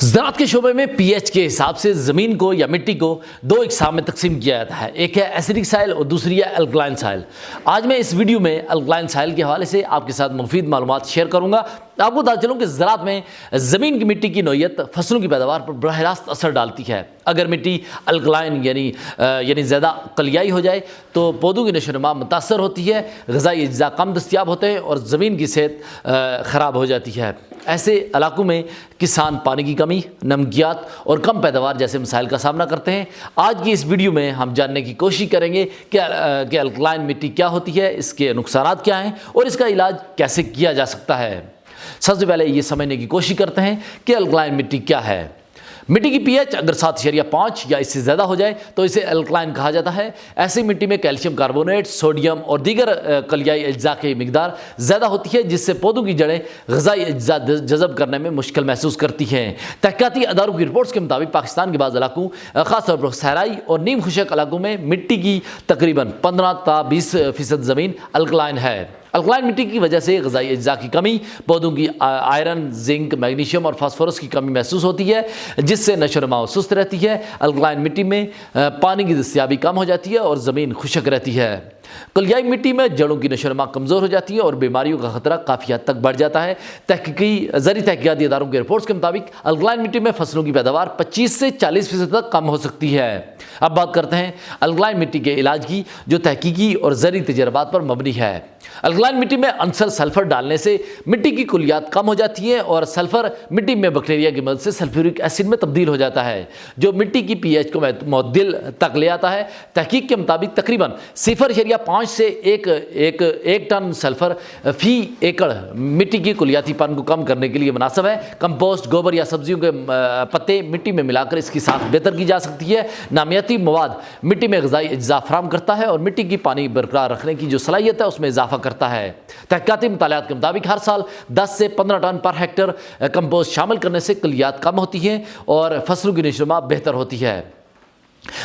ज़राअत के शोबे में पीएच के हिसाब से ज़मीन को या मिट्टी को दो अक़साम में तकसीम किया जाता है। एक है एसिडिक साइल और दूसरी है अल्कलाइन साइल। आज मैं इस वीडियो में अल्कलाइन साइल के हवाले से आपके साथ मुफीद मालूमात शेयर करूंगा। आपको बता चलूँ कि ज़राअत में ज़मीन की मिट्टी की नौइयत फसलों की पैदावार पर बराह रास्त असर डालती है। अगर मिट्टी अल्कलाइन यानी ज़्यादा कलियाई हो जाए तो पौधों की नशोनुमा मुतासर होती है, ग़िज़ाई अज्जा कम दस्तियाब होते हैं और ज़मीन की सेहत ख़राब हो जाती है। ऐसे इलाकों में किसान पानी की कमी, नमकियात और कम पैदावार जैसे मसाइल का सामना करते हैं। आज की इस वीडियो में हम जानने की कोशिश करेंगे कि अल्कलाइन मिट्टी क्या होती है, इसके नुकसानात क्या हैं और इसका इलाज कैसे किया जा सकता है। सबसे पहले ये समझने की कोशिश करते हैं कि अल्कलाइन मिट्टी क्या है। मिट्टी की पीएच अगर 7.5 या इससे ज़्यादा हो जाए तो इसे अल्कलाइन कहा जाता है। ऐसी मिट्टी में कैल्शियम कार्बोनेट, सोडियम और दीगर कलियाई अज्जा की मिकदार ज़्यादा होती है, जिससे पौधों की जड़ें ग़िज़ाई अज्जा जज़ब करने में मुश्किल महसूस करती हैं। तहक़ीक़ाती अदारों की रिपोर्ट्स के मुताबिक पाकिस्तान के बाज़ इलाकों, ख़ासतौर पर सहराई और नीम खुशक इलाकों में मिट्टी की तकरीबन 15 से 20% ज़मीन अल्कलाइन है। अल्कलाइन मिट्टी की वजह से ग़िज़ाई अज्जा की कमी, पौधों की आयरन, जिंक, मैग्नीशियम और फास्फोरस की कमी महसूस होती है, जिससे नशोनुमा सुस्त रहती है। अल्कलाइन मिट्टी में पानी की दस्तियाबी कम हो जाती है और ज़मीन खुशक रहती है। कलियाई मिट्टी में जड़ों की नशोनुमा कमज़ोर हो जाती है और बीमारियों का खतरा काफ़ी हद तक बढ़ जाता है। तहक़ीक़ाती इदारों के रिपोर्ट्स के मुताबिक अल्कलाइन मिट्टी में फसलों की पैदावार 25 से 40% तक कम हो सकती है। अब बात करते हैं अल्कलाइन मिट्टी के इलाज की, जो तहक़ीक़ी और ज़री तजर्बात पर मबनी है। अल्कलाइन मिट्टी में अनसर सल्फ़र डालने से मिट्टी की कुलियात कम हो जाती है और सल्फ़र मिट्टी में बैक्टीरिया की मदद से सल्फ्यूरिक एसिड में तब्दील हो जाता है, जो मिट्टी की पीएच को मुअद्दिल तक ले आता है। तहक़ीक़ के मुताबिक तकरीबन 0.5 से 1 टन सल्फ़र फ़ी एकड़ मिट्टी की कुलियातीपन को कम करने के लिए मुनासिब है। कंपोस्ट, गोबर या सब्जियों के पत्ते मिट्टी में मिलाकर इसकी साख बेहतर की जा सकती है। नामियाती मवाद मिट्टी में ग़िज़ाई अज्जा फराहम करता है और मिट्टी की पानी बरकरार रखने की जो सलाहियत है उसमें इजाफा करता है। तहक़ीक़ाती मुतालियात के मुताबिक हर साल 10 से 15 टन पर हेक्टर कंपोस्ट शामिल करने से कलियात कम होती हैं और फसलों की नशोनुमा बेहतर होती है।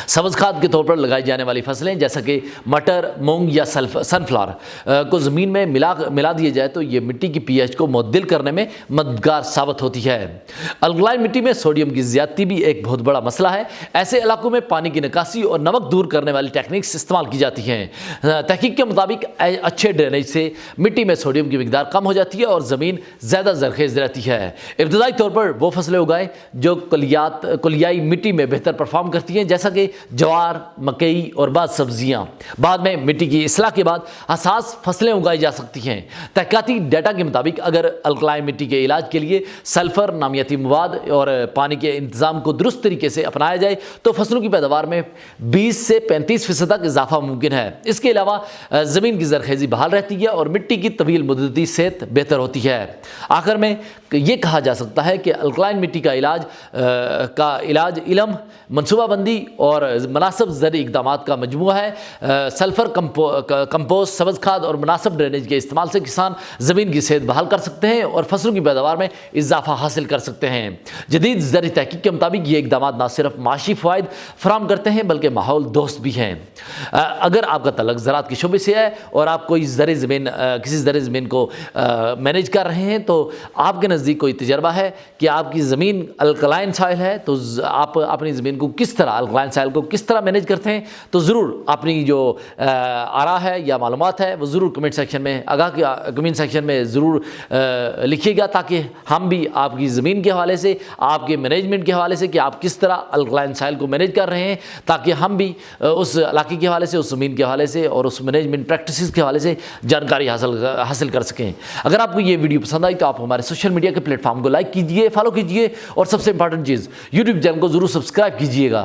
सब्ज़ खाद के तौर पर लगाई जाने वाली फसलें जैसा कि मटर, मूंग या सनफ्लावर को ज़मीन में मिला दिया जाए तो ये मिट्टी की पीएच को मुअद्दिल करने में मददगार साबित होती है। अल्कलाइन मिट्टी में सोडियम की ज़्यादती भी एक बहुत बड़ा मसला है। ऐसे इलाकों में पानी की निकासी और नमक दूर करने वाली टेक्निक्स इस्तेमाल की जाती हैं। तहक़ीक़ के मुताबिक अच्छे ड्रेनेज से मिट्टी में सोडियम की मिकदार कम हो जाती है और ज़मीन ज़्यादा ज़रख़ेज़ रहती है। इब्तदाई तौर पर वो फसलें उगाएँ जो कलियाई मिट्टी में बेहतर परफॉर्म करती हैं, जैसा कि जवार, मकई और बाद सब्जियां। बाद में मिट्टी की इस्लाह के बाद हसास फसलें उगाई जा सकती हैं। तहक़ीक़ाती डेटा के मुताबिक अगर अल्कलाइन मिट्टी के इलाज के लिए सल्फ़र, नामियाती मवाद और पानी के इंतज़ाम को दुरुस्त तरीके से अपनाया जाए तो फसलों की पैदावार में 20 से 35% तक इजाफा मुमकिन है। इसके अलावा ज़मीन की ज़रख़ेज़ी बहाल रहती है और मिट्टी की तवील मुद्दती सेहत बेहतर होती है। आखिर में ये कहा जा सकता है कि अल्कलाइन मिट्टी का इलाज इल्म, मनसूबाबंदी और मुनासिब ज़रूरी इक़दामात का मजमूआ है। सल्फ़र कंपोस्ट, सब्ज़ खाद और मुनासिब ड्रेनेज के इस्तेमाल से किसान ज़मीन की सेहत बहाल कर सकते हैं और फसलों की पैदावार में इजाफा हासिल कर सकते हैं। जदीद ज़रूरी तहक़ीक़ के मुताबिक ये इक़दामात न सिर्फ माशी फ़वाइद फराहम करते हैं बल्कि माहौल दोस्त भी हैं। अगर आपका तल्लुक़ ज़राअत के शोबे से है और आप कोई किसी ज़रूरी ज़मीन को मैनेज कर रहे हैं तो आपके नज़दीक कोई तजर्बा है कि आपकी ज़मीन अल्कलाइन साइल है, तो आप अपनी ज़मीन को किस तरह अल्कलाइन साइल को किस तरह मैनेज करते हैं, तो ज़रूर अपनी जो आरा है या मालूमात है वो ज़रूर कमेंट सेक्शन में ज़रूर लिखिएगा, ताकि हम भी आपकी ज़मीन के हवाले से, आपके मैनेजमेंट के हवाले से कि आप किस तरह अल्कलाइन साइल को मैनेज कर रहे हैं, ताकि हम भी उस इलाके के हवाले से, उस ज़मीन के हवाले से और उस मैनेजमेंट प्रैक्टिसेस के हवाले से जानकारी हासिल कर सकें। अगर आपको ये वीडियो पसंद आई तो आप हमारे सोशल मीडिया के प्लेटफॉर्म को लाइक कीजिए, फॉलो कीजिए और सबसे इंपॉर्टेंट चीज़ यूट्यूब चैनल को ज़रूर सब्सक्राइब कीजिएगा।